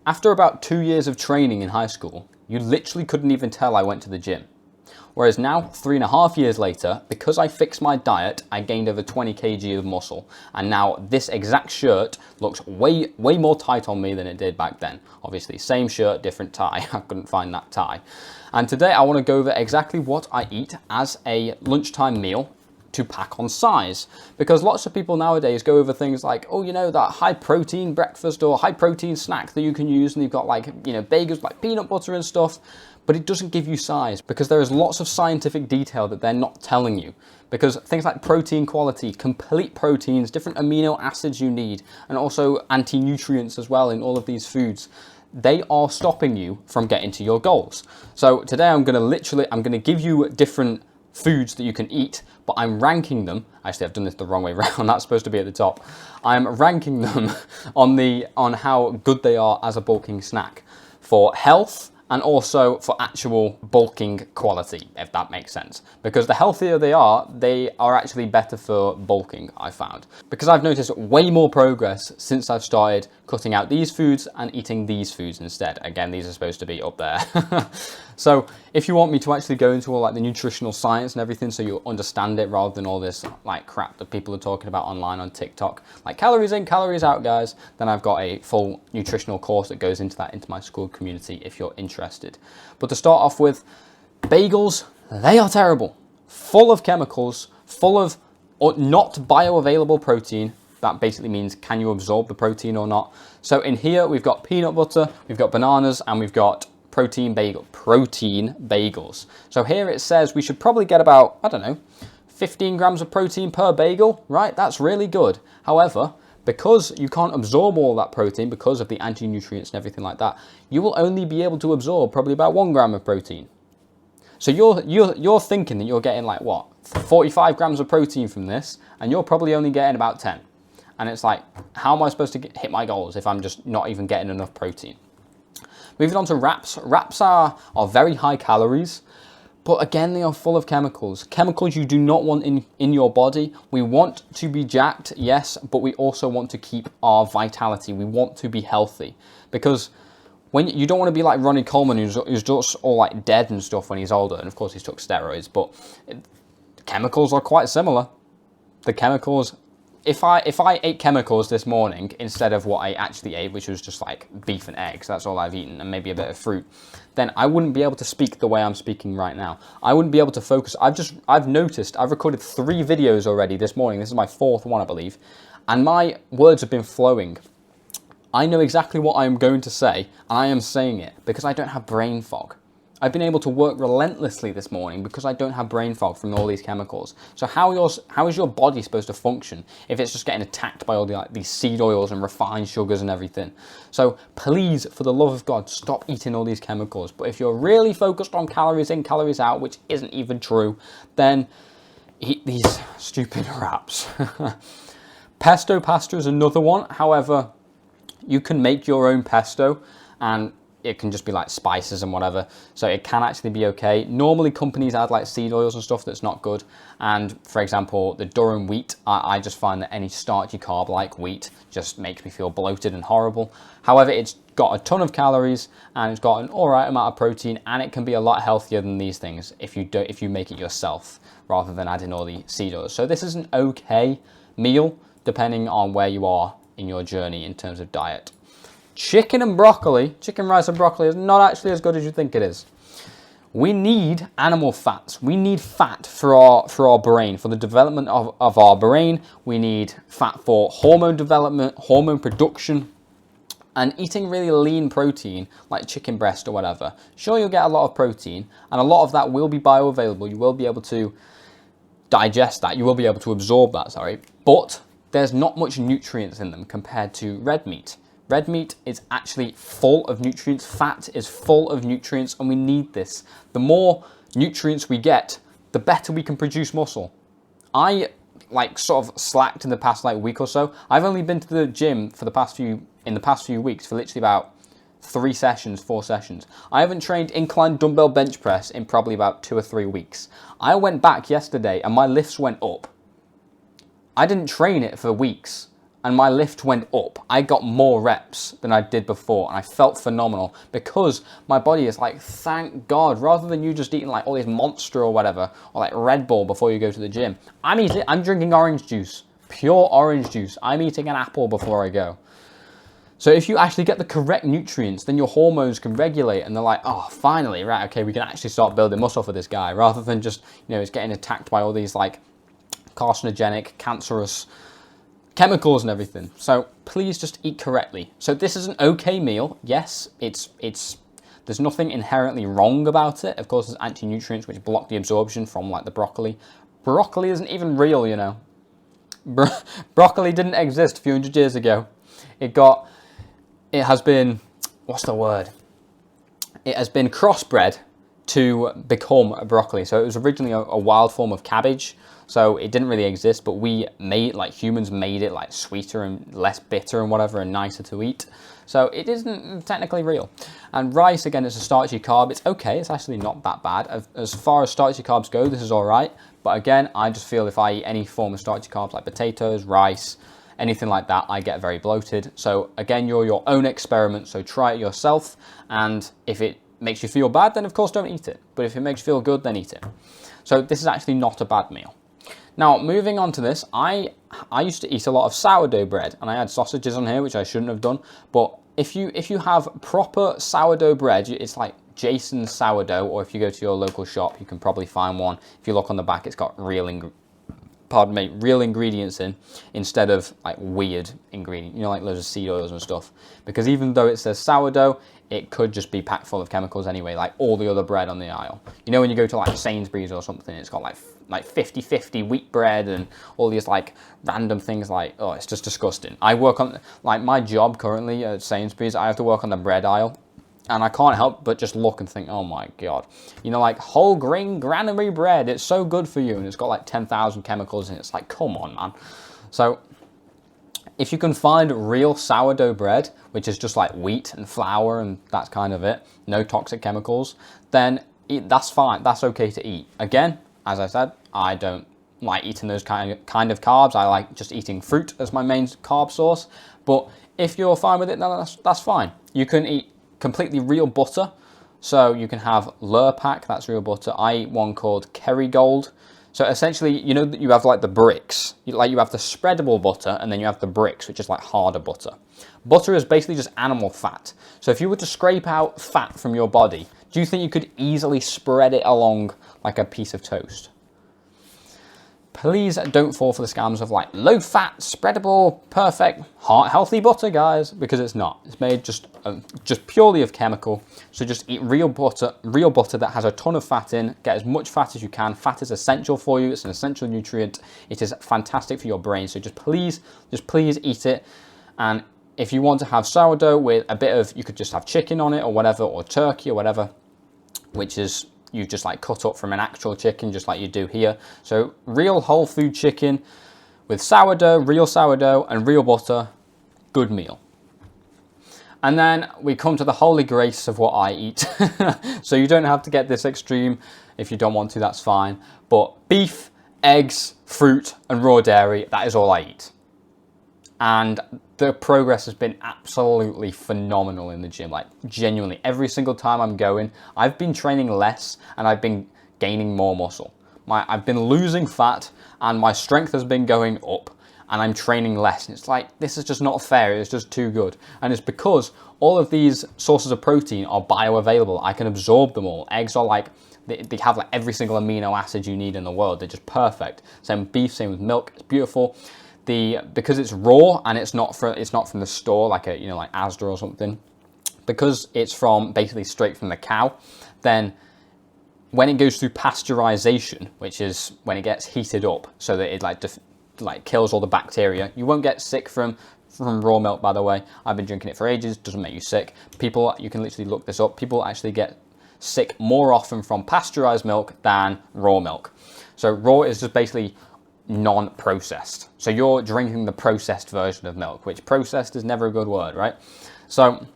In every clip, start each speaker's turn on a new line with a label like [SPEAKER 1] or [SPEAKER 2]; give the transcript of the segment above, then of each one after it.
[SPEAKER 1] After about 2 years of training in high school, you literally couldn't even tell I went to the gym. Whereas now, 3.5 years later, because I fixed my diet, I gained over 20 kg of muscle. And now this exact shirt looks way more tight on me than it did back then. Obviously, same shirt, different tie. I couldn't find that tie. And today I want to go over exactly what I eat as a lunchtime meal to pack on size, because lots of people nowadays go over things like, oh, you know, that high protein breakfast or high protein snack that you can use, and you've got, like, you know, bagels like peanut butter and stuff, but it doesn't give you size because there is lots of scientific detail that they're not telling you, because things like protein quality, complete proteins, different amino acids you need, and also anti-nutrients as well in all of these foods, they are stopping you from getting to your goals. So today I'm going to give you different foods that you can eat, but I'm ranking them. Actually, I've done this the wrong way around. That's supposed to be at the top. I'm ranking them on how good they are as a bulking snack for health and also for actual bulking quality, if that makes sense. Because the healthier they are actually better for bulking, I found. Because I've noticed way more progress since I've started cutting out these foods and eating these foods instead. Again, these are supposed to be up there. So if you want me to actually go into all like the nutritional science and everything so you understand it rather than all this like crap that people are talking about online on TikTok, like calories in, calories out, guys, then I've got a full nutritional course that goes into that, into my school community if you're interested. But to start off with, bagels, they are terrible. Full of chemicals, full of not bioavailable protein. That basically means, can you absorb the protein or not? So in here, we've got peanut butter, we've got bananas, and we've got protein bagels. So here it says we should probably get about, I don't know, 15 grams of protein per bagel, right? That's really good. However, because you can't absorb all that protein because of the anti-nutrients and everything like that, you will only be able to absorb probably about 1 gram of protein. So you're thinking that you're getting like what, 45 grams of protein from this, and you're probably only getting about 10. And it's like, how am I supposed to hit my goals if I'm just not even getting enough protein? Moving on to wraps. Wraps are very high calories, but again, they are full of chemicals. Chemicals you do not want in your body. We want to be jacked, yes, but we also want to keep our vitality. We want to be healthy, because when you don't want to be like Ronnie Coleman, who's just all like dead and stuff when he's older, and of course he's took steroids, but chemicals are quite similar. The chemicals, if I ate chemicals this morning instead of what I actually ate, which was just like beef and eggs, that's all I've eaten, and maybe a bit of fruit, then I wouldn't be able to speak the way I'm speaking right now. I wouldn't be able to focus. I've noticed, I've recorded 3 videos already this morning. This is my 4th one, I believe, and my words have been flowing. I know exactly what I'm going to say, and I am saying it because I don't have brain fog. I've been able to work relentlessly this morning because I don't have brain fog from all these chemicals. So how is your body supposed to function if it's just getting attacked by all these seed oils and refined sugars and everything? So please, for the love of God, stop eating all these chemicals. But if you're really focused on calories in, calories out, which isn't even true, then eat these stupid wraps. Pesto pasta is another one. However, you can make your own pesto, and it can just be like spices and whatever, so it can actually be okay. Normally companies add like seed oils and stuff that's not good, and for example the durum wheat, I just find that any starchy carb like wheat just makes me feel bloated and horrible. However, it's got a ton of calories and it's got an alright amount of protein, and it can be a lot healthier than these things if you make it yourself rather than adding all the seed oils. So this is an okay meal depending on where you are in your journey in terms of diet. Chicken and broccoli, chicken, rice and broccoli is not actually as good as you think it is. We need animal fats. We need fat for our brain, for the development of our brain. We need fat for hormone development, hormone production, and eating really lean protein like chicken breast or whatever. Sure, you'll get a lot of protein, and a lot of that will be bioavailable. You will be able to digest that. You will be able to absorb that, sorry. But there's not much nutrients in them compared to red meat. Red meat is actually full of nutrients. Fat is full of nutrients, and we need this. The more nutrients we get, the better we can produce muscle. I sort of slacked in the past week or so. I've only been to the gym in the past few weeks for literally about 4 sessions. I haven't trained incline dumbbell bench press in probably about 2 or 3 weeks. I went back yesterday and my lifts went up. I didn't train it for weeks. and my lift went up. I got more reps than I did before, and I felt phenomenal because my body is like, thank God, rather than you just eating like all this Monster or whatever, or like Red Bull before you go to the gym, I'm drinking orange juice, pure orange juice. I'm eating an apple before I go. So if you actually get the correct nutrients, then your hormones can regulate, and they're like, oh, finally, right, okay, we can actually start building muscle for this guy, rather than just, it's getting attacked by all these like carcinogenic, cancerous chemicals and everything. So please just eat correctly. So this is an okay meal. Yes, there's nothing inherently wrong about it. Of course, there's anti-nutrients which block the absorption from like the broccoli. Broccoli isn't even real, Broccoli didn't exist a few hundred years ago. It has been, what's the word? It has been crossbred to become a broccoli. So it was originally a wild form of cabbage. So it didn't really exist, but humans made it like sweeter and less bitter and whatever, and nicer to eat. So it isn't technically real. And rice, again, is a starchy carb. It's okay, it's actually not that bad. As far as starchy carbs go, this is all right. But again, I just feel if I eat any form of starchy carbs like potatoes, rice, anything like that, I get very bloated. So again, you're your own experiment, so try it yourself. And if it makes you feel bad, then of course don't eat it. But if it makes you feel good, then eat it. So this is actually not a bad meal. Now, moving on to this, I used to eat a lot of sourdough bread, and I had sausages on here, which I shouldn't have done. But if you have proper sourdough bread, it's like Jason's sourdough, or if you go to your local shop, you can probably find one. If you look on the back, it's got real ingredients in, instead of like weird ingredients, like loads of seed oils and stuff. Because even though it says sourdough, it could just be packed full of chemicals anyway, like all the other bread on the aisle. When you go to like Sainsbury's or something, it's got like 50-50 wheat bread and all these like random things, like, oh, it's just disgusting. I work on, like, my job currently at Sainsbury's, I have to work on the bread aisle, and I can't help but just look and think, oh my God, like whole grain granary bread, it's so good for you, and it's got like 10,000 chemicals in it. It's like, come on, man. So if you can find real sourdough bread, which is just like wheat and flour and that's kind of it, no toxic chemicals, then that's fine, that's okay to eat. Again, as I said, I don't like eating those kind of carbs. I like just eating fruit as my main carb source. But if you're fine with it, then that's fine. You can eat completely real butter. So you can have Lurpak, that's real butter. I eat one called Kerrygold. So essentially, you have like the bricks. You have the spreadable butter, and then you have the bricks, which is like harder butter. Butter is basically just animal fat. So if you were to scrape out fat from your body, do you think you could easily spread it along like a piece of toast? Please don't fall for the scams of like low fat, spreadable, perfect, heart healthy butter, guys, because it's not. It's made just purely of chemical. So just eat real butter that has a ton of fat in. Get as much fat as you can. Fat is essential for you. It's an essential nutrient. It is fantastic for your brain. So just please eat it. And if you want to have sourdough with a bit of, you could just have chicken on it or whatever, or turkey or whatever, which is you just like cut up from an actual chicken, just like you do here. So real whole food chicken with sourdough, and real butter, good meal. And then we come to the holy grace of what I eat. So you don't have to get this extreme. If you don't want to, that's fine. But beef, eggs, fruit, and raw dairy, that is all I eat. And the progress has been absolutely phenomenal in the gym. Like, genuinely, every single time I'm going, I've been training less and I've been gaining more muscle. I've been losing fat and my strength has been going up, and I'm training less. And it's like, this is just not fair. It's just too good. And it's because all of these sources of protein are bioavailable. I can absorb them all. Eggs are like, they have like every single amino acid you need in the world. They're just perfect. Same with beef, same with milk. It's beautiful. Because it's raw and it's not from the store, like like Asda or something, because it's from basically straight from the cow, then when it goes through pasteurization, which is when it gets heated up so that it like kills all the bacteria, you won't get sick from raw milk, by the way. I've been drinking it for ages. Doesn't make you sick. People, you can literally look this up, people actually get sick more often from pasteurized milk than raw milk. So raw is just basically non-processed. So you're drinking the processed version of milk, which processed is never a good word, right? So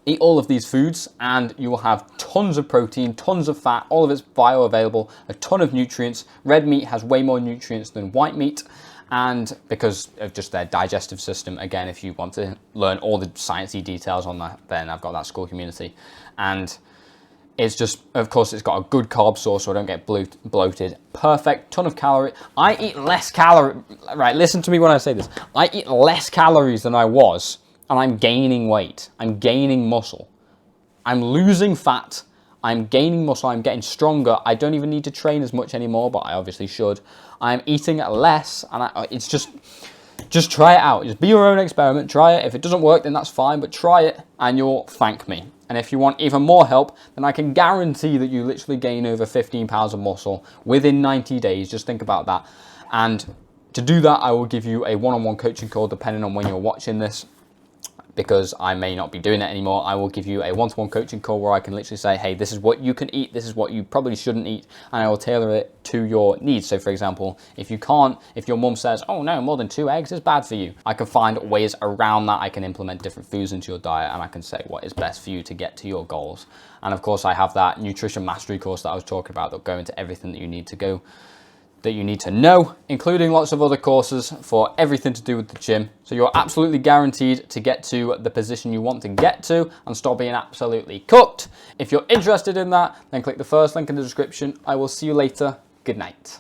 [SPEAKER 1] eat all of these foods and you will have tons of protein, tons of fat, all of it's bioavailable, a ton of nutrients. Red meat has way more nutrients than white meat, And because of just their digestive system, again, if you want to learn all the sciencey details on that, then I've got that school community. And it's just, of course, it's got a good carb source so I don't get bloated. Perfect, ton of calories. I eat less calories, right, listen to me when I say this. I eat less calories than I was, and I'm gaining weight. I'm gaining muscle. I'm losing fat. I'm gaining muscle, I'm getting stronger. I don't even need to train as much anymore, but I obviously should. I'm eating less, and it's just try it out. Just be your own experiment, try it. If it doesn't work, then that's fine, but try it and you'll thank me. And if you want even more help, then I can guarantee that you literally gain over 15 pounds of muscle within 90 days. Just think about that. And to do that, I will give you a one-on-one coaching call depending on when you're watching this. Because I may not be doing it anymore, I will give you a one-to-one coaching call where I can literally say, hey, this is what you can eat, this is what you probably shouldn't eat, and I will tailor it to your needs. So for example, if your mum says, oh no, more than 2 eggs is bad for you, I can find ways around that. I can implement different foods into your diet, and I can say what is best for you to get to your goals. And of course, I have that nutrition mastery course that I was talking about that'll go into everything that you need to know, including lots of other courses for everything to do with the gym. So you're absolutely guaranteed to get to the position you want to get to and stop being absolutely cooked. If you're interested in that, then click the first link in the description. I will see you later. Good night.